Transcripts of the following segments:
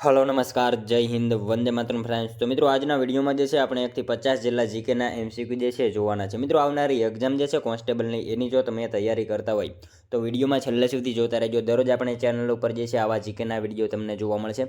Hello નમસ્કાર જય Hind Vande Mataram friends. તો મિત્રો આજના વિડીયોમાં જે છે આપણે 1 થી 50 જેટલા જીકેના એમસીક્યુ જે છે જોવાના છે। મિત્રો આવનારી એક્ઝામ જે છે કોન્સ્ટેબલની એની જો તમે તૈયારી કરતા હોય તો વિડીયોમાં છેલ્લે સુધી જોતા રહેજો। દરરોજ આપણે ચેનલ ઉપર જે છે આવા જીકેના વિડીયો તમને જોવા મળશે।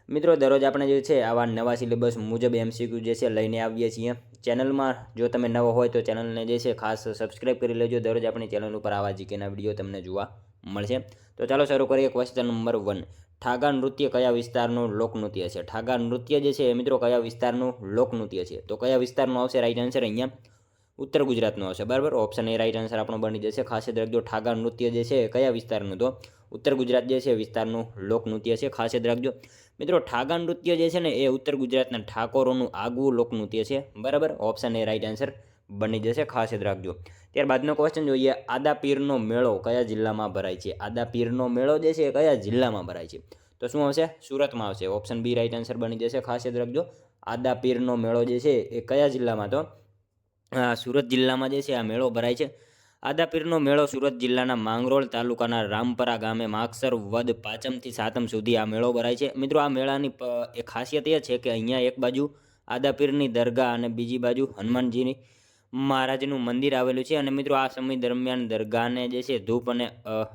મિત્રો દરરોજ આપણે જે છે આવા નવા સિલેબસ મુજબ એમસીક્યુ જે છે લઈને આવીએ છીએ। ચેનલમાં જો તમે નવો હોય તો ચેનલને જે છે ખાસ સબસ્ક્રાઇબ કરી લેજો। દરરોજ આપણી ચેનલ ઉપર આવા જીકેના વિડીયો તમને જોવા મળશે। તો ચાલો શરૂ કરીએ। ક્વેશ્ચન નંબર 1, ઠાગા નૃત્ય કયા વિસ્તારનું લોકનૃત્ય છે? ઠાગા નૃત્ય જે છે મિત્રો કયા વિસ્તારનું લોકનૃત્ય છે? તો કયા વિસ્તારનું આવશે રાઈટ આન્સર? અહીંયા ઉત્તર ગુજરાતનો આવશે, બરાબર। ઓપ્શન એ રાઈટ આન્સર આપણો બની જશે। ખાસ યાદ રાખજો ઠાગા નૃત્ય જે છે કયા વિસ્તારનું? તો ઉત્તર ગુજરાત જે છે વિસ્તારનું લોકનૃત્ય છે। ખાસ યાદ રાખજો મિત્રો ઠાગા નૃત્ય જે છે ને એ ઉત્તર ગુજરાતના ઠાકોરોનું આગવું લોકનૃત્ય છે, બરાબર। ઓપ્શન એ રાઈટ આન્સર બની જશે। ખાસ યાદ રાખજો। ત્યારબાદનો ક્વેશ્ચન જોઈએ, આદાપીરનો મેળો કયા જિલ્લામાં ભરાય છે? આદાપીરનો મેળો જે છે એ કયા જિલ્લામાં ભરાય છે? તો શું આવશે? સુરતમાં આવશે। ઓપ્શન બી રાઈટ આન્સર બની જશે। ખાસ યાદ રાખજો આદાપીરનો મેળો જે છે એ કયા જિલ્લામાં? તો સુરત જિલ્લામાં જે છે આ મેળો ભરાય છે। આદાપીરનો મેળો સુરત જિલ્લાના માંગરોળ તાલુકાના રામપરા ગામે માગસર વદ 5મથી 7મ સુધી આ મેળો ભરાય છે। મિત્રો આ મેળાની એક ખાસિયત એ છે કે અહીંયા એક બાજુ આદાપીરની દરગાહ અને બીજી બાજુ હનુમાનજીની મહારાજનું મંદિર આવેલું છે। અને મિત્રો આ સમય દરમિયાન દરગાહને જે છે ધૂપ અને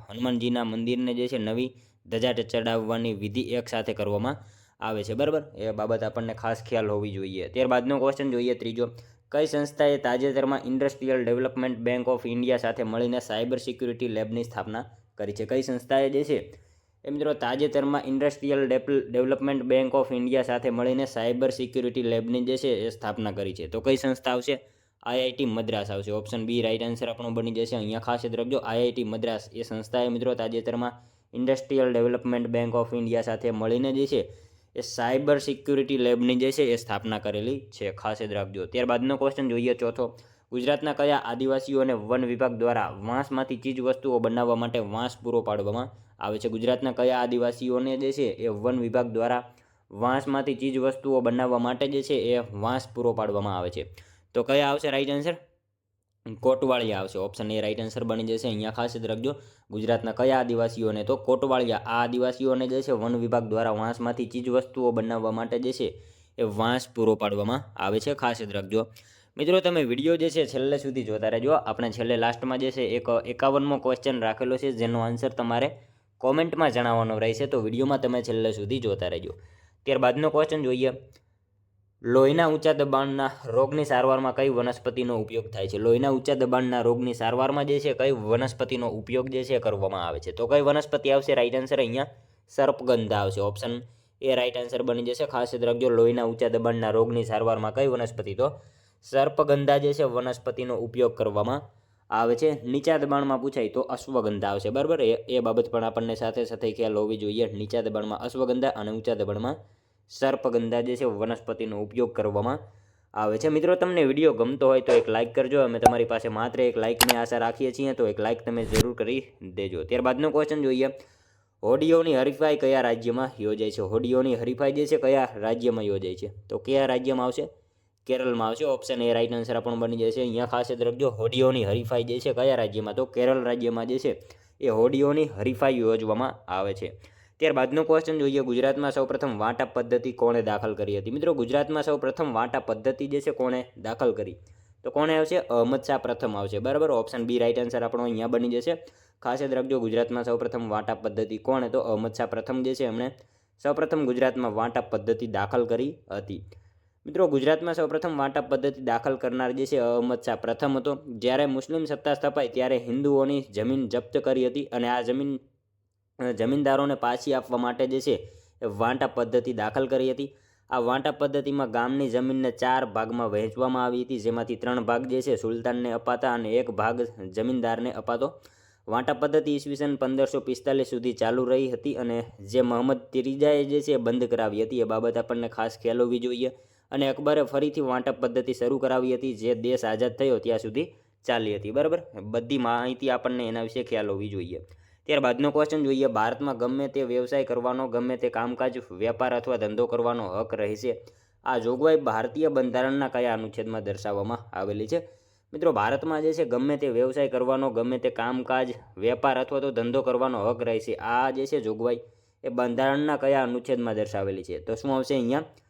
હનુમાનજીના મંદિરને જે છે નવી ધજા ચડાવવાની વિધિ એક સાથે કરવામાં આવે છે, બરાબર। એ બાબત આપણને ખાસ ખ્યાલ હોવી જોઈએ। ત્યારબાદનો ક્વેશ્ચન જોઈએ ત્રીજો, કઈ સંસ્થાએ તાજેતરમાં industrial development bank of India સાથે મળીને સાયબર સિક્યુરિટી લેબની સ્થાપના કરી છે? કઈ સંસ્થાએ જે છે એ મિત્રો તાજેતરમાં industrial development bank of India સાથે મળીને સાયબર સિક્યુરિટી લેબની જે છે એ સ્થાપના કરી છે? તો કઈ સંસ્થા આવશે? આઈઆઈટી મદ્રાસ આવશે। ઓપ્શન બી રાઈટ આન્સર આપણો બની જશે। અહીંયા ખાસ યાદ રાખજો આઈઆઈટી મદ્રાસ એ સંસ્થાએ મિત્રો તાજેતરમાં industrial development bank of India સાથે મળીને જે છે એ સાયબર સિક્યુરિટી લેબની જે છે એ સ્થાપના કરેલી છે। ખાસ યાદ રાખજો। ત્યારબાદનો ક્વેશ્ચન જોઈએ ચોથો, ગુજરાતના કયા આદિવાસીઓને વન વિભાગ દ્વારા વાંસમાંથી ચીજ વસ્તુઓ બનાવવા માટે વાંસ પૂરો પાડવામાં આવે છે? ગુજરાતના કયા આદિવાસીઓને જે છે એ વન વિભાગ દ્વારા વાંસમાંથી ચીજ વસ્તુઓ બનાવવા માટે જે છે એ વાંસ પૂરો પાડવામાં આવે છે? તો કયા આવશે રાઈટ આન્સર? કોટવાળિયા આવશે। ઓપ્શન એ રાઈટ આન્સર બની જશે। અહીંયા ખાસ યાદ રાખજો ગુજરાતના કયા આદિવાસીઓને? તો કોટવાળિયા આ આદિવાસીઓને જે છે વન વિભાગ દ્વારા વાંસમાંથી ચીજ વસ્તુઓ બનાવવા માટે જે છે એ વાંસ પૂરો પાડવામાં આવે છે। ખાસ યાદ રાખજો મિત્રો તમે વિડીયો જે છે છેલ્લે સુધી જોતા રહેજો। આપણે છેલ્લે લાસ્ટમાં જે છે એક 51મો ક્વેશ્ચન રાખેલો છે જેનો આન્સર તમારે કોમેન્ટમાં જણાવવાનો રહેશે, તો વિડીયોમાં તમે છેલ્લે સુધી જોતા રહેજો। ત્યારબાદનો ક્વેશ્ચન જોઈએ, લોહીના ઊંચા દબાણના રોગની સારવારમાં કઈ વનસ્પતિનો ઉપયોગ થાય છે? લોહીના ઊંચા દબાણના રોગની સારવારમાં જે છે કઈ વનસ્પતિનો ઉપયોગ જે છે કરવામાં આવે છે? તો કઈ વનસ્પતિ આવશે રાઈટ આન્સર? અહીંયા સર્પગંધા આવશે। ઓપ્શન એ રાઈટ આન્સર બની જશે। ખાસ યાદ રાખજો લોહીના ઊંચા દબાણના રોગની સારવારમાં કઈ વનસ્પતિ? તો સર્પગંધા જે છે વનસ્પતિનો ઉપયોગ કરવામાં આવે છે। નીચા દબાણમાં પૂછાય તો અશ્વગંધા આવશે, બરાબર। એ બાબત પણ આપણને સાથે સાથે ખ્યાલ હોવી જોઈએ। નીચા દબાણમાં અશ્વગંધા અને ઊંચા દબાણમાં સર્પગંધા જે છે વનસ્પતિનો ઉપયોગ કરવામાં આવે છે। મિત્રો તમને વિડીયો ગમતો હોય તો એક લાઇક કરજો। અમે તમારી પાસે માત્ર એક લાઇકની આશા રાખીએ છીએ, તો એક લાઇક તમે જરૂર કરી દેજો। ત્યારબાદનો ક્વેશ્ચન જોઈએ, હોડીઓની હરીફાઈ કયા રાજ્યમાં યોજાય છે? હોડીઓની હરીફાઈ જે છે કયા રાજ્યમાં યોજાય છે? તો કયા રાજ્યમાં આવશે? કેરળમાં આવશે। ઓપ્શન એ રાઈટ આન્સર આપણો બની જશે। અહીંયા ખાસ યાદ રાખજો હોડીઓની હરીફાઈ જે છે કયા રાજ્યમાં? તો કેરળ રાજ્યમાં જે છે એ હોડીઓની હરીફાઈ યોજવામાં આવે છે। ત્યારબાદનો ક્વેશ્ચન જોઈએ, ગુજરાતમાં સૌપ્રથમ વાટા પદ્ધતિ કોણે દાખલ કરી હતી? મિત્રો ગુજરાતમાં સૌપ્રથમ વાટા પદ્ધતિ જે છે કોણે દાખલ કરી? તો કોણે આવશે? અહમદ શાહ પ્રથમ આવશે, બરાબર। ઓપ્શન બી રાઈટ આન્સર આપણો અહીંયા બની જશે। ખાસ યાદ રાખજો ગુજરાતમાં સૌપ્રથમ વાટા પદ્ધતિ કોણે? તો અહમદ શાહ પ્રથમ જે છે એમણે સૌપ્રથમ ગુજરાતમાં વાટા પદ્ધતિ દાખલ કરી હતી। મિત્રો ગુજરાતમાં સૌપ્રથમ વાટા પદ્ધતિ દાખલ કરનાર જે છે અહમદ શાહ પ્રથમ હતો। જ્યારે મુસ્લિમ સત્તા સ્થપાઈ ત્યારે હિન્દુઓની જમીન જપ્ત કરી હતી અને આ જમીનદારોને પાછી આપવા માટે જે છે એ વાટા પદ્ધતિ દાખલ કરી હતી। આ વાટા પદ્ધતિમાં ગામની જમીનને 4 ભાગમાં વહેંચવામાં આવી હતી, જેમાંથી 3 ભાગ જે છે સુલતાનને અપાતા અને 1 ભાગ જમીનદારને અપાતો। વાટા પદ્ધતિ ઈસવીસન 1545 સુધી ચાલુ રહી હતી અને જે મહંમદ ત્રીજાએ જે છે બંધ કરાવી હતી। એ બાબત આપણને ખાસ ખ્યાલ હોવી જોઈએ। અને અકબરે ફરીથી વાટા પદ્ધતિ શરૂ કરાવી હતી, જે દેશ આઝાદ થયો ત્યાં સુધી ચાલી હતી, બરાબર। બધી માહિતી આપણને એના વિશે ખ્યાલ હોવી જોઈએ। ત્યારબાદનો ક્વેશ્ચન જોઈએ, ભારતમાં ગમે તે વ્યવસાય કરવાનો, ગમે તે કામકાજ, વેપાર અથવા ધંધો કરવાનો હક રહેશે? આ જોગવાઈ ભારતીય બંધારણના કયા અનુચ્છેદમાં દર્શાવવામાં આવેલી છે? મિત્રો ભારતમાં જે છે ગમે તે વ્યવસાય કરવાનો, ગમે તે કામકાજ, વેપાર અથવા તો ધંધો કરવાનો હક રહેશે, આ જે છે જોગવાઈ એ બંધારણના કયા અનુચ્છેદમાં દર્શાવેલી છે? તો શું આવશે અહીંયા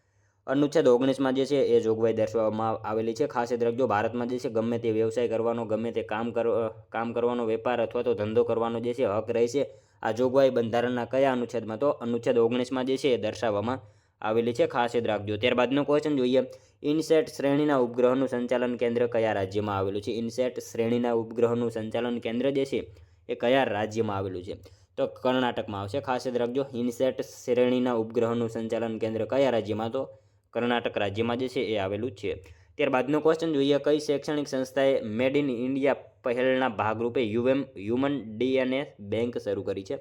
અનુચ્છેદ 19માં જે છે એ જોગવાઈ દર્શાવવામાં આવેલી છે. ખાસ યાદ રાખજો, ભારતમાં જે છે ગમે તે વ્યવસાય કરવાનો, ગમે તે કામ કરવાનો, વેપાર અથવા તો ધંધો કરવાનો જે છે હક રહેશે. આ જોગવાઈ બંધારણના કયા અનુચ્છેદમાં? તો અનુચ્છેદ 19માં જે છે એ દર્શાવવામાં આવેલી છે. ખાસ યાદ રાખજો. ત્યારબાદનો ક્વેશ્ચન જોઈએ, ઇનસેટ શ્રેણીના ઉપગ્રહનું સંચાલન કેન્દ્ર કયા રાજ્યમાં આવેલું છે? ઇનસેટ શ્રેણીના ઉપગ્રહનું સંચાલન કેન્દ્ર જે છે એ કયા રાજ્યમાં આવેલું છે? તો કર્ણાટકમાં આવશે. ખાસ યાદ રાખજો, ઇનસેટ શ્રેણીના ઉપગ્રહનું સંચાલન કેન્દ્ર કયા રાજ્યમાં? તો કર્ણાટક રાજ્યમાં જે છે એ આવેલું છે. ત્યારબાદનો ક્વેશ્ચન જોઈએ, કઈ શૈક્ષણિક સંસ્થાએ મેડ ઇન ઇન્ડિયા પહેલના ભાગરૂપે હ્યુમન ડીએનએ બેંક શરૂ કરી છે?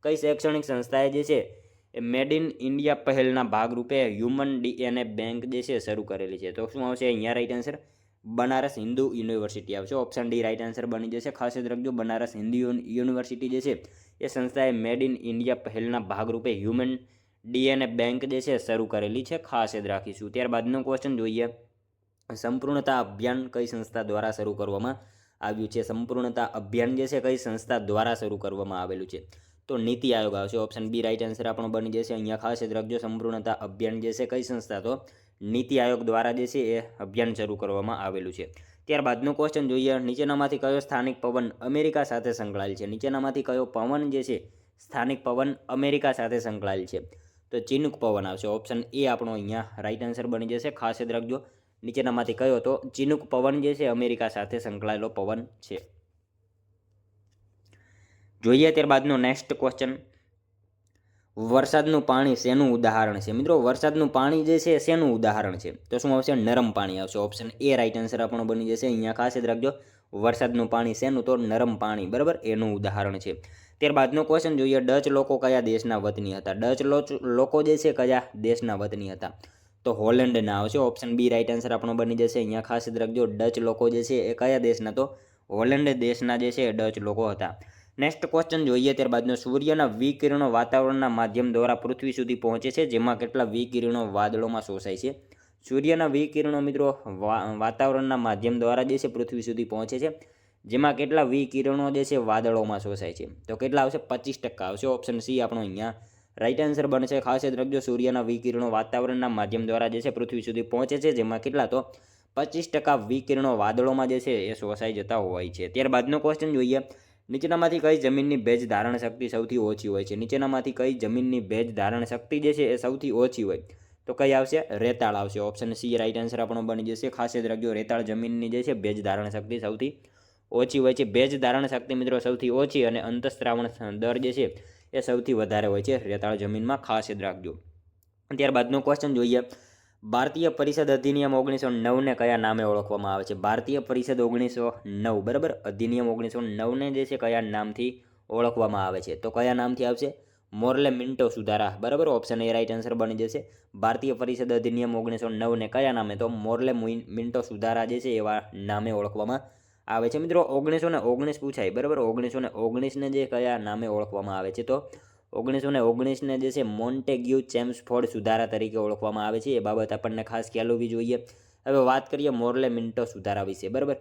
કઈ શૈક્ષણિક સંસ્થાએ જે છે એ મેડ ઇન ઇન્ડિયા પહેલના ભાગરૂપે હ્યુમન ડીએનએ બેંક જે છે શરૂ કરેલી છે? તો શું આવશે અહીંયા right answer? Banaras Hindu university આવશે. ઓપ્શન ડી રાઈટ આન્સર બની જશે. ખાસ યાદ રાખજો, બનારસ હિન્દુ યુનિવર્સિટી જે છે એ સંસ્થાએ મેડ ઇન ઇન્ડિયા પહેલના ભાગરૂપે હ્યુમન ડીએનએ બેંક જે છે શરૂ કરેલી છે. ખાસ યાદ રાખીશું. ત્યારબાદનો ક્વેશ્ચન જોઈએ, સંપૂર્ણતા અભિયાન કઈ સંસ્થા દ્વારા શરૂ કરવામાં આવ્યું છે? સંપૂર્ણતા અભિયાન જે છે કઈ સંસ્થા દ્વારા શરૂ કરવામાં આવેલું છે? તો નીતિ આયોગ આવશે. ઓપ્શન બી રાઈટ આન્સર આપણો બની જશે. અહીંયા ખાસ યાદ રાખજો, સંપૂર્ણતા અભિયાન જે છે કઈ સંસ્થા? તો નીતિ આયોગ દ્વારા જે છે એ અભિયાન શરૂ કરવામાં આવેલું છે. ત્યારબાદનો ક્વેશ્ચન જોઈએ, નીચેનામાંથી કયો સ્થાનિક પવન અમેરિકા સાથે સંકળાયેલ છે? નીચેનામાંથી કયો પવન જે છે સ્થાનિક પવન અમેરિકા સાથે સંકળાયેલ છે? તો ચિનુક પવન આવશે. ઓપ્શન એ આપણો અહીંયા રાઈટ આન્સર બની જશે. ખાસ યાદ રાખજો, નીચેનામાંથી કયો? તો ચિનુક પવન જે છે અમેરિકા સાથે સંકળાયેલો પવન છે. જોઈએ ત્યારબાદનો નેક્સ્ટ ક્વેશ્ચન, વરસાદનું પાણી શેનું ઉદાહરણ છે? મિત્રો, વરસાદનું પાણી જે છે શેનું ઉદાહરણ છે? તો શું આવશે? નરમ પાણી આવશે. ઓપ્શન એ રાઈટ આન્સર આપણો બની જશે. અહીંયા ખાસ યાદ રાખજો, વરસાદનું પાણી શેનું? તો નરમ પાણી, બરાબર, એનું ઉદાહરણ છે. ત્યારબાદનો ક્વેશ્ચન જોઈએ, ડચ લોકો કયા દેશના વતની હતા? ડચ લોકો જે છે કયા દેશના વતની હતા? તો હોલેન્ડના આવશે. ઓપ્શન બી રાઈટ આન્સર આપણો બની જશે. અહીંયા ખાસ યાદ રાખજો, ડચ લોકો જે છે એ કયા દેશના? તો હોલેન્ડ દેશના જે છે ડચ લોકો હતા. નેક્સ્ટ ક્વેશ્ચન જોઈએ ત્યારબાદનો, સૂર્યના વિકિરણો વાતાવરણના માધ્યમ દ્વારા પૃથ્વી સુધી પહોંચે છે, જેમાં કેટલા વિકિરણો વાદળોમાં શોષાય છે? સૂર્યના વિકિરણો મિત્રો વાતાવરણના માધ્યમ દ્વારા જે છે પૃથ્વી સુધી પહોંચે છે, જેમાં કેટલા વિકિરણો જે છે વાદળોમાં શોષાય છે? તો કેટલા આવશે? 25% આવશે. ઓપ્શન સી આપણો અહીંયા રાઈટ આન્સર બનશે. ખાસ યાદ રાખજો, સૂર્યના વિકિરણો વાતાવરણના માધ્યમ દ્વારા જે છે પૃથ્વી સુધી પહોંચે છે, જેમાં કેટલા? તો 25% વિકિરણો વાદળોમાં જે છે એ શોષાઈ જતા હોય છે. ત્યારબાદનો ક્વેશ્ચન જોઈએ, નીચેનામાંથી કઈ જમીનની ભેજ ધારણ શક્તિ સૌથી ઓછી હોય છે? નીચેનામાંથી કઈ જમીનની ભેજ ધારણ શક્તિ જે છે એ સૌથી ઓછી હોય? તો કઈ આવશે? રેતાળ આવશે. ઓપ્શન સી રાઈટ આન્સર આપણો બની જશે. ખાસ યાદ રાખજો, રેતાળ જમીનની જે છે ભેજ ધારણ શક્તિ સૌથી ઓછી હોય છે. ભેજ ધારણ શક્તિ મિત્રો સૌથી ઓછી અને અંતઃસ્ત્રાવણ દર જે છે એ સૌથી વધારે હોય છે રેતાળ જમીનમાં. ખાસ યાદ રાખજો. ત્યારબાદનો ક્વેશ્ચન જોઈએ, ભારતીય પરિષદ અધિનિયમ 1909ને કયા નામે ઓળખવામાં આવે છે? ભારતીય પરિષદ 1909, બરાબર, અધિનિયમ 1909ને જે છે કયા નામથી ઓળખવામાં આવે છે? તો કયા નામથી આવશે? મોર્લે મિન્ટો સુધારા, બરાબર. ઓપ્શન એ રાઈટ આન્સર બની જશે. ભારતીય પરિષદ અધિનિયમ 1909ને કયા નામે? તો મોર્લે મિન્ટો સુધારા જે છે એવા નામે ઓળખવામાં આવે છે. મિત્રો 1919 પૂછાય, બરાબર. 1919ને જે કયા નામે ઓળખવામાં આવે છે? તો 1919ને જે છે મોન્ટેગ્યુ ચેમ્સફોર્ડ સુધારા તરીકે ઓળખવામાં આવે છે. એ બાબત આપણને ખાસ ખ્યાલ હોવી જોઈએ. હવે વાત કરીએ મોર્લે મિન્ટો સુધારા વિશે, બરાબર.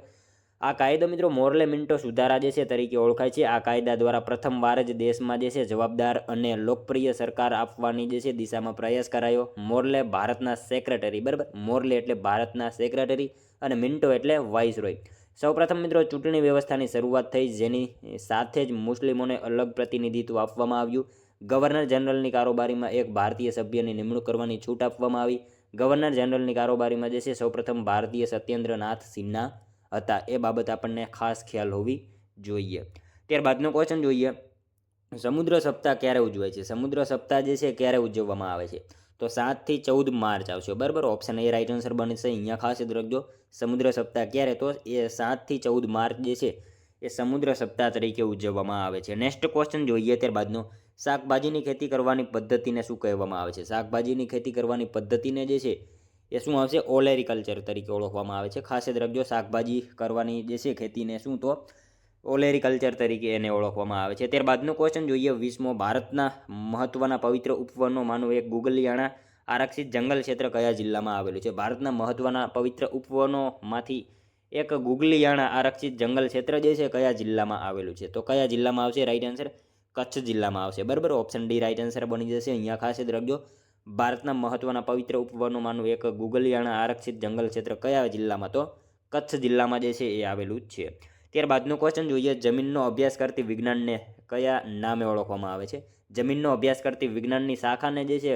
આ કાયદો મિત્રો મોર્લે મિન્ટો સુધારા જે છે તરીકે ઓળખાય છે. આ કાયદા દ્વારા પ્રથમવાર જ દેશમાં જે છે જવાબદાર અને લોકપ્રિય સરકાર આપવાની જે છે દિશામાં પ્રયાસ કરાયો. મોર્લે ભારતના સેક્રેટરી, બરાબર, મોર્લે એટલે ભારતના સેક્રેટરી અને મિન્ટો એટલે વાઇસરોય. સૌપ્રથમ મિત્રો ચૂંટણી વ્યવસ્થાની શરૂઆત થઈ, જેની સાથે જ મુસ્લિમોને અલગ પ્રતિનિધિત્વ આપવામાં આવ્યું. ગવર્નર જનરલની કારોબારીમાં એક ભારતીય સભ્યની નિમણૂક કરવાની છૂટ આપવામાં આવી. ગવર્નર જનરલની કારોબારીમાં જે છે સૌપ્રથમ ભારતીય સત્યેન્દ્રનાથ સિન્હા હતા. એ બાબત આપણને ખાસ ખ્યાલ હોવી જોઈએ. ત્યારબાદનો ક્વેશ્ચન જોઈએ, સમુદ્ર સપ્તાહ ક્યારે ઉજવાય છે? સમુદ્ર સપ્તાહ જે છે ક્યારે ઉજવવામાં આવે છે? તો 7 થી 14 માર્ચ આવશે, બરાબર. ઓપ્શન એ રાઈટ આન્સર બનશે. અહીંયા ખાસ યાદ રાખજો, સમુદ્ર સપ્તાહ ક્યારે? તો એ 7 થી 14 માર્ચ જે છે એ સમુદ્ર સપ્તાહ તરીકે ઉજવવામાં આવે છે. નેક્સ્ટ ક્વેશ્ચન જોઈએ ત્યારબાદનો, શાકભાજીની ખેતી કરવાની પદ્ધતિને શું કહેવામાં આવે છે? શાકભાજીની ખેતી કરવાની પદ્ધતિને જે છે એ શું આવશે? ઓલેરિકલ્ચર તરીકે ઓળખવામાં આવે છે. ખાસ યાદ રાખજો, શાકભાજી કરવાની જે છે ખેતીને શું? તો ઓલેરિકલ્ચર તરીકે એને ઓળખવામાં આવે છે. ત્યારબાદનો ક્વેશ્ચન જોઈએ, વિશ્વમાં ભારતના મહત્વના પવિત્ર ઉપવનોમાંનું એક ગુગલિયાણા આરક્ષિત જંગલ ક્ષેત્ર કયા જિલ્લામાં આવેલું છે? ભારતના મહત્વના પવિત્ર ઉપવનોમાંથી એક ગુગલિયાણા આરક્ષિત જંગલ ક્ષેત્ર જે છે કયા જિલ્લામાં આવેલું છે? તો કયા જિલ્લામાં આવશે? રાઈટ આન્સર કચ્છ જિલ્લામાં આવશે, બરાબર. ઓપ્શન ડી રાઇટ આન્સર બની જશે. અહીંયા ખાસ યાદ રાખજો, ભારતના મહત્વના પવિત્ર ઉપવનોમાંનું એક ગુગલિયાણા આરક્ષિત જંગલ ક્ષેત્ર કયા જિલ્લામાં? તો કચ્છ જિલ્લામાં જે છે એ આવેલું જ છે. ત્યારબાદનો ક્વેશ્ચન જોઈએ, જમીનનો અભ્યાસ કરતી વિજ્ઞાનને કયા નામે ઓળખવામાં આવે છે? જમીનનો અભ્યાસ કરતી વિજ્ઞાનની શાખાને જે છે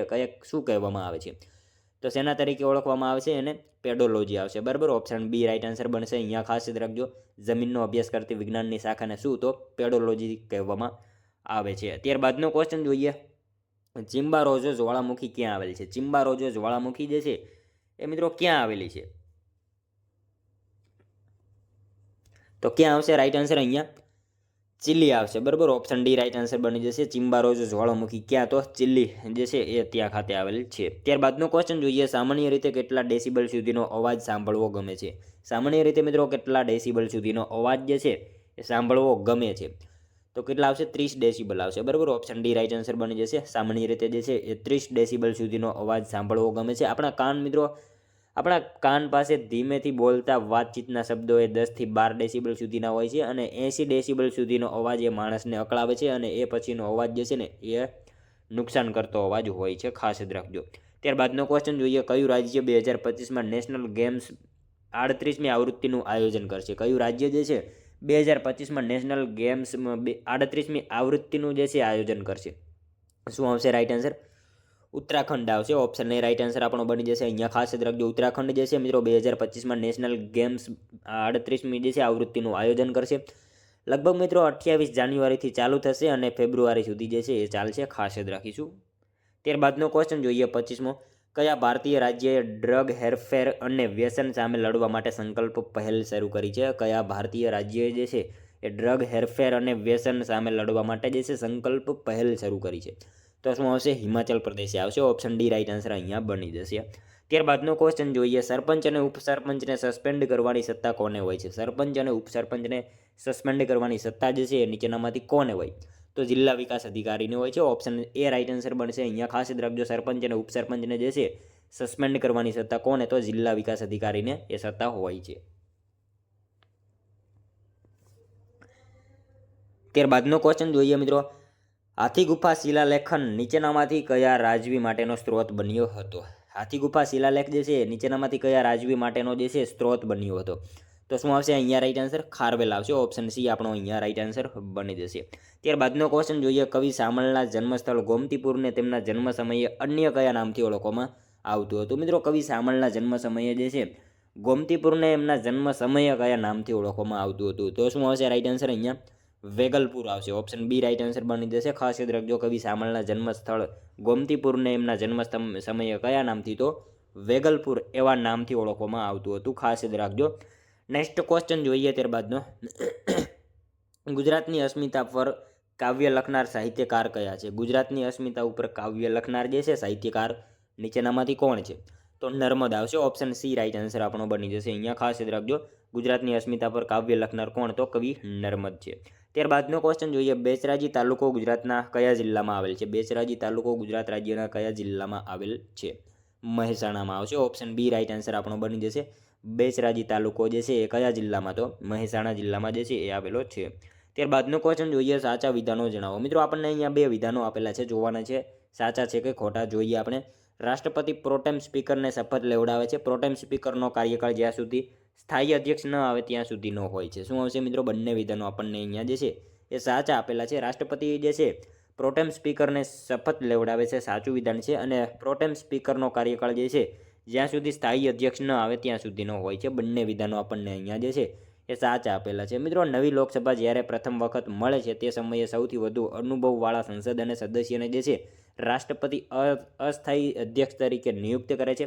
શું કહેવામાં આવે છે? તો શેના તરીકે ઓળખવામાં આવે છે? એને પેડોલોજી આવશે, બરાબર. ઓપ્શન બી રાઇટ આન્સર બનશે. અહીંયા ખાસ યાદ રાખજો, જમીનનો અભ્યાસ કરતી વિજ્ઞાનની શાખાને શું? તો પેડોલોજી કહેવામાં આવે છે. ત્યારબાદનો ક્વેશ્ચન જોઈએ, ચિમ્બારોઝો જ્વાળામુખી ક્યાં આવેલી છે? ચિમ્બારોઝો જ્વાળામુખી જે છે એ મિત્રો ક્યાં આવેલી છે? તો ક્યાં આવશે રાઈટ આન્સર? અહીંયા ચિલ્લી આવશે, બરાબર. ઓપ્શન ડી રાઈટ આન્સર બની જશે. ચિમ્બારોઝો જ્વાળામુખી ક્યાં? તો ચિલ્લી જે છે એ ત્યાં ખાતે આવેલ છે. ત્યારબાદનો ક્વેશ્ચન જોઈએ, સામાન્ય રીતે કેટલા ડેસિબલ સુધીનો અવાજ સાંભળવો ગમે છે? સામાન્ય રીતે મિત્રો કેટલા ડેસિબલ સુધીનો અવાજ જે છે એ સાંભળવો ગમે છે? તો કેટલા આવશે? 30 ડેસિબલ આવશે, બરાબર. ઓપ્શન ડી રાઇટ આન્સર બની જશે. સામાન્ય રીતે જે છે એ 30 ડેસિબલ સુધીનો અવાજ સાંભળવો ગમે છે. આપણા કાન પાસે ધીમેથી બોલતા વાતચીતના શબ્દો એ 10 થી 12 ડેસિબલ સુધીના હોય છે, અને 80 ડેસિબલ સુધીનો અવાજ એ માણસને અકળાવે છે, અને એ પછીનો અવાજ જે છે ને એ નુકસાન કરતો અવાજ હોય છે, ખાસ યાદ રાખજો. ત્યારબાદનો ક્વેશ્ચન જોઈએ, કયું રાજ્ય 2025માં નેશનલ ગેમ્સ 38મી આવૃત્તિનું આયોજન કરશે? કયું રાજ્ય જે છે 2025માં નેશનલ ગેમ્સ 38મી આવૃત્તિનું જે છે આયોજન કરશે? શું આવશે રાઈટ આન્સર? ઉત્તરાખંડ આવશે. ઓપ્શન એ રાઈટ આન્સર આપણો બની જશે. અહીંયા ખાસ યાદ રાખજો, ઉત્તરાખંડ જે છે મિત્રો 2025માં નેશનલ ગેમ્સ 38મી જે છે આવૃત્તિનું આયોજન કરશે. લગભગ મિત્રો 28 જાન્યુઆરીથી ચાલુ થશે અને ફેબ્રુઆરી સુધી જે છે એ ચાલશે, ખાસ યાદ રાખીશું. ત્યારબાદનો ક્વેશ્ચન જોઈએ 25મો, કયા ભારતીય રાજ્યએ ડ્રગ હેરફેર અને વ્યસન સામે લડવા માટે સંકલ્પ પહેલ શરૂ કરી છે? કયા ભારતીય રાજ્યએ જે છે એ ડ્રગ હેરફેર અને વ્યસન સામે લડવા માટે જે છે સંકલ્પ પહેલ શરૂ કરી છે? તો શું આવશે? હિમાચલ પ્રદેશ આવશે. ઓપ્શન ડી રાઇટ આન્સર અહીંયા બની જશે. ત્યારબાદનો ક્વેશ્ચન જોઈએ, સરપંચ અને ઉપસરપંચને સસ્પેન્ડ કરવાની સત્તા કોને હોય છે? સરપંચ અને ઉપસરપંચને સસ્પેન્ડ કરવાની સત્તા જે છે એ નીચેનામાંથી કોને હોય? તો જિલ્લા વિકાસ અધિકારીને હોય છે. ઓપ્શન એ રાઇટ આન્સર બનશે. અહીંયા ખાસ યાદ રાખજો, સરપંચ અને ઉપસરપંચને જે છે સસ્પેન્ડ કરવાની સત્તા કોને? તો જિલ્લા વિકાસ અધિકારીને એ સત્તા હોય છે. ત્યારબાદનો ક્વેશ્ચન જોઈએ મિત્રો, હાથી ગુફા શિલાલેખન નીચેનામાંથી કયા રાજવી માટેનો સ્ત્રોત બન્યો હતો? હાથી ગુફા શિલાલેખ જે છે નીચેનામાંથી કયા રાજવી માટેનો જે છે સ્ત્રોત બન્યો હતો? તો શું આવશે અહીંયા રાઈટ આન્સર? ખારવેલ આવશે. ઓપ્શન સી આપણો અહીંયા રાઈટ આન્સર બની જશે. ત્યારબાદનો ક્વેશ્ચન જોઈએ, કવિ શામળના જન્મસ્થળ ગોમતીપુરને તેમના જન્મ સમયે અન્ય કયા નામથી ઓળખવામાં આવતું હતું? મિત્રો કવિ શામળના જન્મ સમયે જે છે ગોમતીપુરને એમના જન્મ સમયે કયા નામથી ઓળખવામાં આવતું હતું? તો શું આવશે રાઈટ આન્સર? અહીંયા વેગલપુર આવશે. ઓપ્શન બી રાઈટ આન્સર બની જશે. ખાસ યાદ રાખજો, કવિ શામળના જન્મસ્થળ ગોમતીપુરને એમના જન્મ સમયે કયા નામથી? તો વેગલપુર એવા નામથી ઓળખવામાં આવતું હતું, ખાસ યાદ રાખજો. નેક્સ્ટ ક્વેશ્ચન જોઈએ ત્યારબાદનો, ગુજરાતની અસ્મિતા પર કાવ્ય લખનાર સાહિત્યકાર કયા છે? ગુજરાતની અસ્મિતા ઉપર કાવ્ય લખનાર જે છે સાહિત્યકાર નીચેનામાંથી કોણ છે? તો નર્મદ આવશે. ઓપ્શન સી રાઈટ આન્સર આપણો બની જશે. અહીંયા ખાસ યાદ રાખજો, ગુજરાતની અસ્મિતા પર કાવ્ય લખનાર કોણ? તો કવિ નર્મદ છે. ત્યારબાદનો ક્વેશ્ચન જોઈએ, બેચરાજી તાલુકો ગુજરાતના કયા જિલ્લામાં આવેલ છે? બેચરાજી તાલુકો ગુજરાત રાજ્યના કયા જિલ્લામાં આવેલ છે? મહેસાણામાં આવશે. ઓપ્શન બી રાઈટ આન્સર આપણો બની જશે. બેચરાજી તાલુકો જે છે એ કયા જિલ્લામાં? તો મહેસાણા જિલ્લામાં જે છે એ આવેલો છે. ત્યારબાદનો ક્વેશ્ચન જોઈએ, સાચા વિધાનો જણાવો. મિત્રો આપણને અહીંયા બે વિધાનો આપેલા છે, જોવાના છે સાચા છે કે ખોટા. જોઈએ આપણે. રાષ્ટ્રપતિ પ્રોટેમ સ્પીકરને શપથ લેવડાવે છે. પ્રોટેમ સ્પીકરનો કાર્યકાળ જ્યાં સુધી સ્થાયી અધ્યક્ષ ન આવે ત્યાં સુધીનો હોય છે. શું આવશે મિત્રો? બંને વિધાનો આપણને અહીંયા જે છે એ સાચા આપેલા છે. રાષ્ટ્રપતિ જે છે પ્રોટેમ સ્પીકરને શપથ લેવડાવે છે, સાચું વિધાન છે. અને પ્રોટેમ સ્પીકરનો કાર્યકાળ જે છે જ્યાં સુધી સ્થાયી અધ્યક્ષ ન આવે ત્યાં સુધીનો હોય છે. બંને વિધાનો આપણને અહીંયા જે છે એ સાચા આપેલા છે. મિત્રો નવી લોકસભા જ્યારે પ્રથમ વખત મળે છે તે સમયે સૌથી વધુ અનુભવવાળા સંસદ અને સદસ્યને જે છે રાષ્ટ્રપતિ અસ્થાયી અધ્યક્ષ તરીકે નિયુક્ત કરે છે,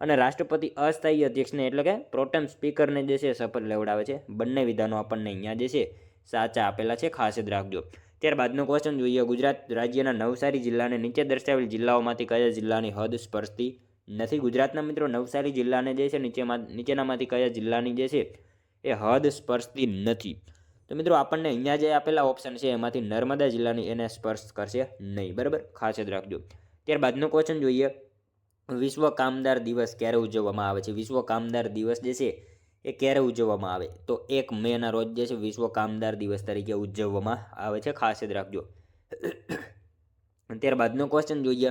અને રાષ્ટ્રપતિ અસ્થાયી અધ્યક્ષને એટલે કે પ્રોટેમ સ્પીકરને જે છે શપથ લેવડાવે છે. બંને વિધાનો આપણને અહીંયા જે છે સાચા આપેલા છે, ખાસ યાદ રાખજો. ત્યારબાદનો ક્વેશ્ચન જોઈએ, ગુજરાત રાજ્યના નવસારી જિલ્લાને નીચે દર્શાવેલ જિલ્લાઓમાંથી કયા જિલ્લાની હદ સ્પર્શતી નથી? ગુજરાતના મિત્રો નવસારી જિલ્લાને જે છે નીચેનામાંથી કયા જિલ્લાની જે છે એ હદ સ્પર્શતી નથી? તો મિત્રો આપણને અહીંયા જે આપેલા ઓપ્શન છે એમાંથી નર્મદા જિલ્લાની એને સ્પર્શ કરશે નહીં, બરાબર, ખાસ યાદ રાખજો. ત્યારબાદનો ક્વેશ્ચન જોઈએ, વિશ્વ કામદાર દિવસ ક્યારે ઉજવવામાં આવે છે? વિશ્વ કામદાર દિવસ જે છે એ ક્યારે ઉજવવામાં આવે? તો 1 મેના રોજ જે છે વિશ્વ કામદાર દિવસ તરીકે ઉજવવામાં આવે છે, ખાસ યાદ રાખજો. ત્યારબાદનો ક્વેશ્ચન જોઈએ,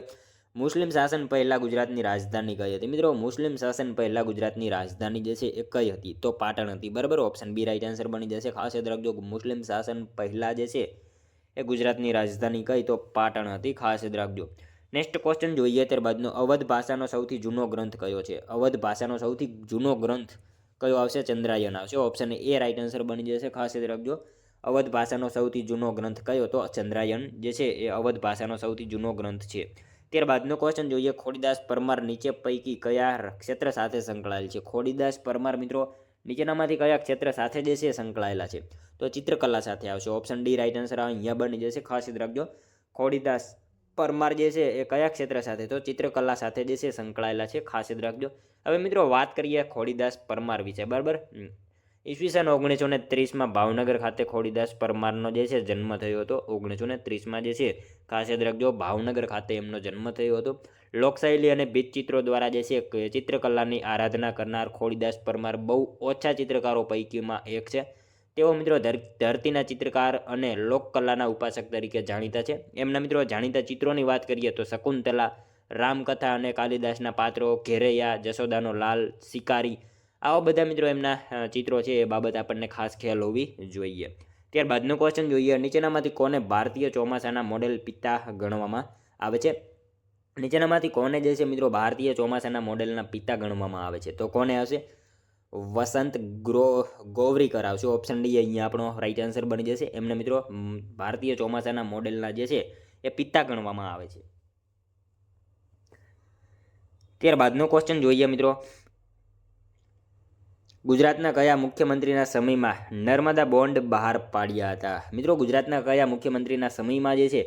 મુસ્લિમ શાસન પહેલાં ગુજરાતની રાજધાની કઈ હતી? મિત્રો મુસ્લિમ શાસન પહેલાં ગુજરાતની રાજધાની જે છે એ કઈ હતી? તો પાટણ હતી, બરાબર. ઓપ્શન બી રાઈટ આન્સર બની જશે. ખાસ યાદ રાખજો, મુસ્લિમ શાસન પહેલાં જે છે એ ગુજરાતની રાજધાની કઈ? તો પાટણ હતી, ખાસ યાદ રાખજો. નેક્સ્ટ ક્વેશ્ચન જોઈએ ત્યારબાદનો, અવધ ભાષાનો સૌથી જૂનો ગ્રંથ કયો છે? અવધ ભાષાનો સૌથી જૂનો ગ્રંથ કયો આવશે? ચંદ્રાયન આવશે. ઓપ્શન એ રાઈટ આન્સર બની જશે, ખાસ યાદ રાખજો. અવધ ભાષાનો સૌથી જૂનો ગ્રંથ કયો? તો ચંદ્રાયન જે છે એ અવધ ભાષાનો સૌથી જૂનો ગ્રંથ છે. ત્યારબાદનો ક્વેશ્ચન જોઈએ, ખોડીદાસ પરમાર નીચે પૈકી કયા ક્ષેત્ર સાથે સંકળાયેલ છે? ખોડીદાસ પરમાર મિત્રો નીચેનામાંથી કયા ક્ષેત્ર સાથે જે છે સંકળાયેલા છે? તો ચિત્રકલા સાથે આવશે. ઓપ્શન ડી રાઈટ આન્સર અહીંયા બની જશે, ખાસ યાદ રાખજો. ખોડીદાસ પરમાર જે છે એ કયા ક્ષેત્ર સાથે? તો ચિત્રકલા સાથે જે છે સંકળાયેલા છે, ખાસ યાદ રાખજો. હવે મિત્રો વાત કરીએ ખોડીદાસ પરમાર વિશે, બરાબર. ઈસવીસન 1930માં ભાવનગર ખાતે ખોડીદાસ પરમારનો જે છે જન્મ થયો હતો. 1930માં જે છે, ખાસ યાદ રાખજો, ભાવનગર ખાતે એમનો જન્મ થયો હતો. લોકશૈલી અને ભીંતચિત્રો દ્વારા જે છે ચિત્રકલાની આરાધના કરનાર ખોડીદાસ પરમાર બહુ ઓછા ચિત્રકારો પૈકીમાં એક છે. તેઓ મિત્રો ધરતીના ચિત્રકાર અને લોકકલાના ઉપાસક તરીકે જાણીતા છે. એમના મિત્રો જાણીતા ચિત્રોની વાત કરીએ તો શકુંતલા, રામકથા અને કાલિદાસના પાત્રો, ઘેરૈયા, જશોદાનો લાલ, શિકારી, આવા બધા મિત્રો એમના ચિત્રો છે એ બાબત આપણને ખાસ ખ્યાલ હોવી જોઈએ. ત્યારબાદનો ક્વેશ્ચન જોઈએ, નીચેનામાંથી કોને ભારતીય ચોમાસાના મોડેલ પિતા ગણવામાં આવે છે? નીચેનામાંથી કોને જે છે મિત્રો ભારતીય ચોમાસાના મોડેલના પિતા ગણવામાં આવે છે? તો કોને આવશે? વસંત ગોવરીકર આવશે. ઓપ્શન ડી અહીંયા આપણો રાઈટ આન્સર બની જશે. એમને મિત્રો ભારતીય ચોમાસાના મોડેલના જે છે એ પિતા ગણવામાં આવે છે. ત્યારબાદનો ક્વેશ્ચન જોઈએ મિત્રો, ગુજરાતના કયા મુખ્યમંત્રીના સમયમાં નર્મદા બોન્ડ બહાર પાડ્યા હતા? મિત્રો ગુજરાતના કયા મુખ્યમંત્રીના સમયમાં જે છે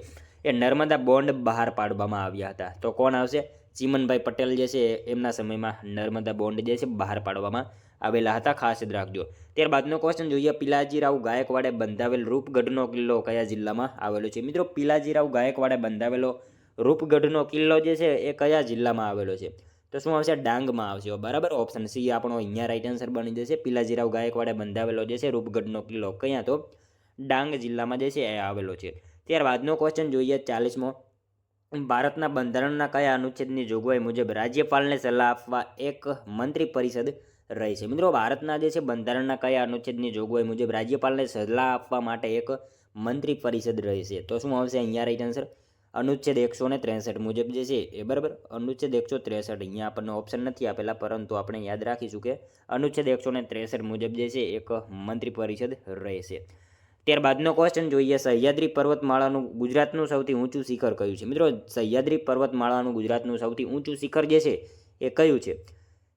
એ નર્મદા બોન્ડ બહાર પાડવામાં આવ્યા હતા? તો કોણ આવશે? ચીમનભાઈ પટેલ જે છે એમના સમયમાં નર્મદા બોન્ડ જે છે બહાર પાડવામાં આવેલા હતા, ખાસ યાદ રાખજો. ત્યારબાદનો ક્વેશ્ચન જોઈએ, પિલાજીરાવ ગાયકવાડે બંધાવેલ રૂપગઢનો કિલ્લો કયા જિલ્લામાં આવેલો છે? મિત્રો પિલાજીરાવ ગાયકવાડે બંધાવેલો રૂપગઢનો કિલ્લો જે છે એ કયા જિલ્લામાં આવેલો છે? તો શું આવશે? ડાંગમાં આવશે, બરાબર. ઓપ્શન સી આપણો અહીંયા રાઈટ આન્સર બની જશે. પિલાજીરાવ ગાયકવાડે બંધાવેલો જે છે રૂપગઢનો કિલ્લો ક્યાં? તો ડાંગ જિલ્લામાં જે છે એ આવેલો છે. ત્યારબાદનો ક્વેશ્ચન જોઈએ 40મો, ભારતના બંધારણના કયા અનુચ્છેદની જોગવાઈ મુજબ રાજ્યપાલને સલાહ આપવા એક મંત્રી પરિષદ રહી છે? મિત્રો ભારતના જે છે બંધારણના કયા અનુચ્છેદની જોગવાઈ મુજબ રાજ્યપાલને સલાહ આપવા માટે એક મંત્રી પરિષદ રહે છે? તો શું આવશે અહીંયા રાઈટ આન્સર? અનુચ્છેદ 163 મુજબ જે છે એ, બરાબર. અનુચ્છેદ 163 અહીંયા આપણને ઓપ્શન નથી આપેલા, પરંતુ આપણે યાદ રાખીશું કે અનુચ્છેદ 163 મુજબ જે છે એક મંત્રી પરિષદ રહેશે. ત્યારબાદનો ક્વેશ્ચન જોઈએ, સહ્યાદ્રી પર્વતમાળાનું ગુજરાતનું સૌથી ઊંચું શિખર કયું છે? મિત્રો સહ્યાદ્રી પર્વતમાળાનું ગુજરાતનું સૌથી ઊંચું શિખર જે છે એ કયું છે?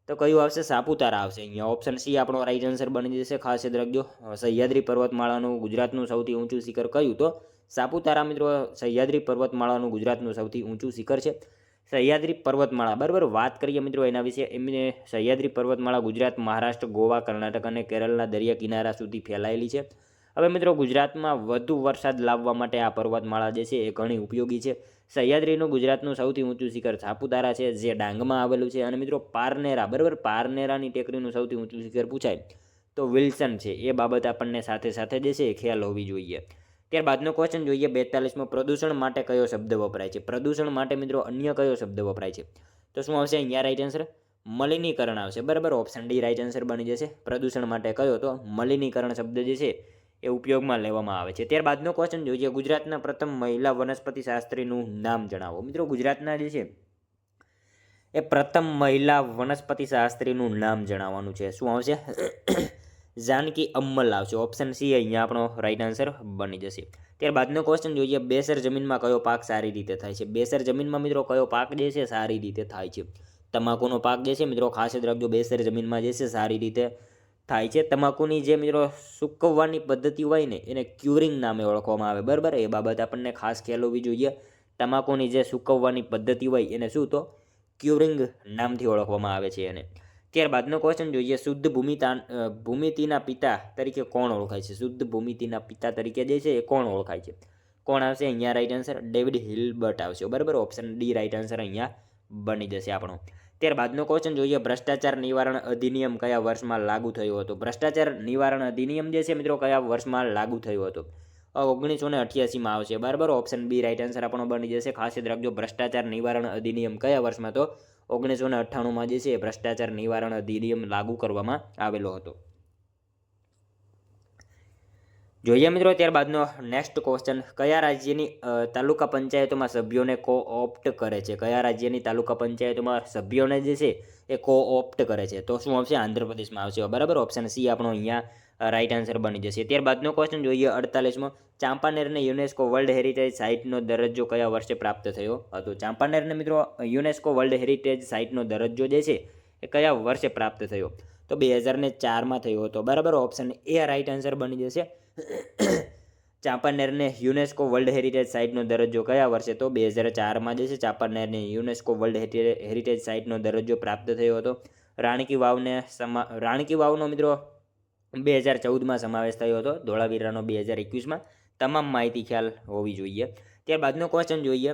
તો કયું આવશે? સાપુતારા આવશે અહીંયા. ઓપ્શન સી આપણો રાઈટ આન્સર બની જશે, ખાસ યાદ રાખજો. સહ્યાદ્રી પર્વતમાળાનું ગુજરાતનું સૌથી ઊંચું શિખર કયું? તો સાપુતારા. મિત્રો સહ્યાદ્રી પર્વતમાળાનું ગુજરાતનું સૌથી ઊંચું શિખર છે સહ્યાદ્રી પર્વતમાળા, બરાબર. વાત કરીએ મિત્રો એના વિશે, એમને સહ્યાદ્રી પર્વતમાળા ગુજરાત, મહારાષ્ટ્ર, ગોવા, કર્ણાટક અને કેરળના દરિયા કિનારા સુધી ફેલાયેલી છે. હવે મિત્રો ગુજરાતમાં વધુ વરસાદ લાવવા માટે આ પર્વતમાળા જે છે એ ઘણી ઉપયોગી છે. સહ્યાદ્રીનું ગુજરાતનું સૌથી ઊંચું શિખર સાપુતારા છે, જે ડાંગમાં આવેલું છે. અને મિત્રો પારનેરા, બરાબર, પારનેરાની ટેકરીનું સૌથી ઊંચું શિખર પૂછાય તો વિલ્સન છે. એ બાબત આપણને સાથે સાથે જે છે એ ખ્યાલ હોવી જોઈએ. ત્યારબાદનો ક્વેશ્ચન જોઈએ 42મો, પ્રદૂષણ માટે કયો શબ્દ વપરાય છે? પ્રદૂષણ માટે મિત્રો અન્ય કયો શબ્દ વપરાય છે? તો શું આવશે અહીંયા રાઈટ આન્સર? મલિનીકરણ આવશે, બરાબર. ઓપ્શન ડી રાઈટ આન્સર બની જશે. પ્રદૂષણ માટે કયો? તો મલિનીકરણ શબ્દ જે છે એ ઉપયોગમાં લેવામાં આવે છે. ત્યારબાદનો ક્વેશ્ચન જોઈએ, ગુજરાતના પ્રથમ મહિલા વનસ્પતિ શાસ્ત્રીનું નામ જણાવો. મિત્રો ગુજરાતના જે છે એ પ્રથમ મહિલા વનસ્પતિ શાસ્ત્રીનું નામ જણાવવાનું છે. શું આવશે? જાનકી અમ્મલ આવશે. ઓપ્શન સી અહીંયા આપણો રાઈટ આન્સર બની જશે. ત્યારબાદનો ક્વેશ્ચન જોઈએ, બેસર જમીનમાં કયો પાક સારી રીતે થાય છે? બેસર જમીનમાં મિત્રો કયો પાક જે છે સારી રીતે થાય છે? તમાકુનો પાક જે છે મિત્રો ખાસ યાદ રાખજો, બેસર જમીનમાં જે છે સારી રીતે થાય છે. તમાકુની જે મિત્રો સૂકવવાની પદ્ધતિ હોય ને એને ક્યુરિંગ નામે ઓળખવામાં આવે, બરાબર. એ બાબત આપણને ખાસ ખ્યાલ હોવી જોઈએ. તમાકુની જે સૂકવવાની પદ્ધતિ હોય એને શું? તો ક્યુરિંગ નામથી ઓળખવામાં આવે છે એને. ત્યારબાદનો ક્વેશ્ચન જોઈએ, શુદ્ધ ભૂમિતિના પિતા તરીકે કોણ ઓળખાય છે? શુદ્ધ ભૂમિતિના પિતા તરીકે જે છે એ કોણ ઓળખાય છે? કોણ આવશે અહીંયા રાઈટ આન્સર? ડેવિડ હિલ્બર્ટ આવશે, બરાબર. ઓપ્શન ડી રાઈટ આન્સર અહીંયા બની જશે આપણો. ત્યારબાદનો ક્વેશ્ચન જોઈએ, ભ્રષ્ટાચાર નિવારણ અધિનિયમ કયા વર્ષમાં લાગુ થયો હતો? ભ્રષ્ટાચાર નિવારણ અધિનિયમ જે છે મિત્રો કયા વર્ષમાં લાગુ થયો હતો? 1988માં આવશે. બરાબર, ઓપ્શન બી રાઈટ આન્સર આપણો બની જશે. ખાસ યાદ રાખજો, ભ્રષ્ટાચાર નિવારણ અધિનિયમ કયા વર્ષમાં? તો 1998માં જે છે ભ્રષ્ટાચાર નિવારણ અધિનિયમ લાગુ કરવામાં આવેલો હતો. જોઈએ મિત્રો ત્યારબાદનો નેક્સ્ટ ક્વેશ્ચન, કયા રાજ્યની તાલુકા પંચાયતોમાં સભ્યોને કો-ઓપ્ટ કરે છે? કયા રાજ્યની તાલુકા પંચાયતોમાં સભ્યોને જે છે એ કો-ઓપ્ટ કરે છે? તો શું આવશે? આંધ્રપ્રદેશમાં આવશે. બરાબર, ઓપ્શન સી આપણો અહીંયા રાઈટ આન્સર બની જશે. ત્યારબાદનો ક્વેશ્ચન જોઈએ 48મો, ચાંપાનેરને યુનેસ્કો વર્લ્ડ હેરિટેજ સાઇટનો દરજ્જો કયા વર્ષે પ્રાપ્ત થયો હતો? ચાંપાનેરને મિત્રો યુનેસ્કો વર્લ્ડ હેરિટેજ સાઇટનો દરજ્જો જે છે એ કયા વર્ષે પ્રાપ્ત થયો? તો 2004માં થયો હતો. બરાબર, ઓપ્શન એ રાઈટ આન્સર બની જશે. ચાંપાનેરને યુનેસ્કો વર્લ્ડ હેરિટેજ સાઇટનો દરજ્જો કયા વર્ષે? તો 2004માં જે છે ચાંપાનેરને યુનેસ્કો વર્લ્ડ હેરિટેજ સાઇટનો દરજ્જો પ્રાપ્ત થયો હતો. રાણકી વાવનો મિત્રો 2014માં સમાવેશ થયો હતો. ધોળાવીરાનો 2021માં. તમામ માહિતી ખ્યાલ હોવી જોઈએ. ત્યારબાદનો ક્વેશ્ચન જોઈએ,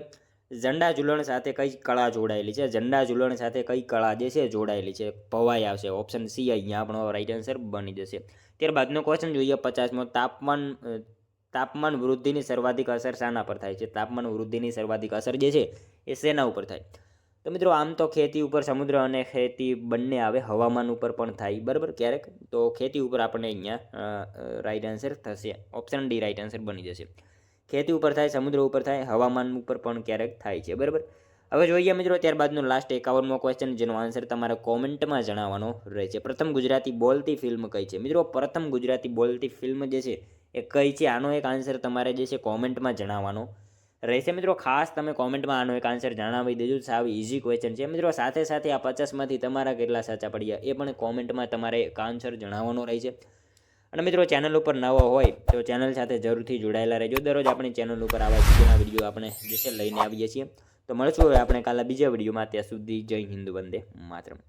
ઝંડા ઝૂલણ સાથે કઈ કળા જોડાયેલી છે? ઝંડા ઝૂલણ સાથે કઈ કળા જે છે જોડાયેલી છે? ભવાઈ આવશે. ઓપ્શન સી અહીંયા આપણો રાઈટ આન્સર બની જશે. ત્યારબાદનો ક્વેશ્ચન જોઈએ 50મો, તાપમાન વૃદ્ધિની સર્વાધિક અસર શાના પર થાય છે? તાપમાન વૃદ્ધિની સર્વાધિક અસર જે છે એ શેના ઉપર થાય? તો મિત્રો આમ તો ખેતી ઉપર, સમુદ્ર અને ખેતી બંને આવે, હવામાન ઉપર પણ થાય. બરાબર, ક્યારેક. તો ખેતી ઉપર આપણે અહીંયા રાઈટ આન્સર થશે. ઓપ્શન ડી રાઈટ આન્સર બની જશે. ખેતી ઉપર થાય, સમુદ્ર ઉપર થાય, હવામાન ઉપર પણ ક્યારેક થાય છે. બરાબર, હવે જોઈએ મિત્રો ત્યારબાદનો લાસ્ટ 51મો ક્વેશ્ચન, જેનો આન્સર તમારે કોમેન્ટમાં જણાવવાનો રહેશે. પ્રથમ ગુજરાતી બોલતી ફિલ્મ કઈ છે? મિત્રો પ્રથમ ગુજરાતી બોલતી ફિલ્મ જે છે એ કઈ છે? આનો એક આન્સર તમારે જે છે કોમેન્ટમાં જણાવવાનો રહેશે. મિત્રો ખાસ તમે કોમેન્ટમાં આનો એક આન્સર જણાવી દેજો. સાવ ઇઝી ક્વેશ્ચન છે મિત્રો. સાથે સાથે આ 50માંથી તમારા કેટલા સાચા પડ્યા એ પણ કોમેન્ટમાં તમારે એક આન્સર જણાવવાનો રહેશે. અને મિત્રો ચેનલ ઉપર નવા હોય તો ચેનલ સાથે જરૂરથી જોડાયેલા રહેજો. દરરોજ આપણી ચેનલ ઉપર આવા જીકેના વિડીયો આપણે જે છે લઈને આવીએ છીએ. તો મળશું હવે આપણે કાલે બીજા વિડીયોમાં. ત્યાં સુધી જય હિન્દ, વંદે માતરમ.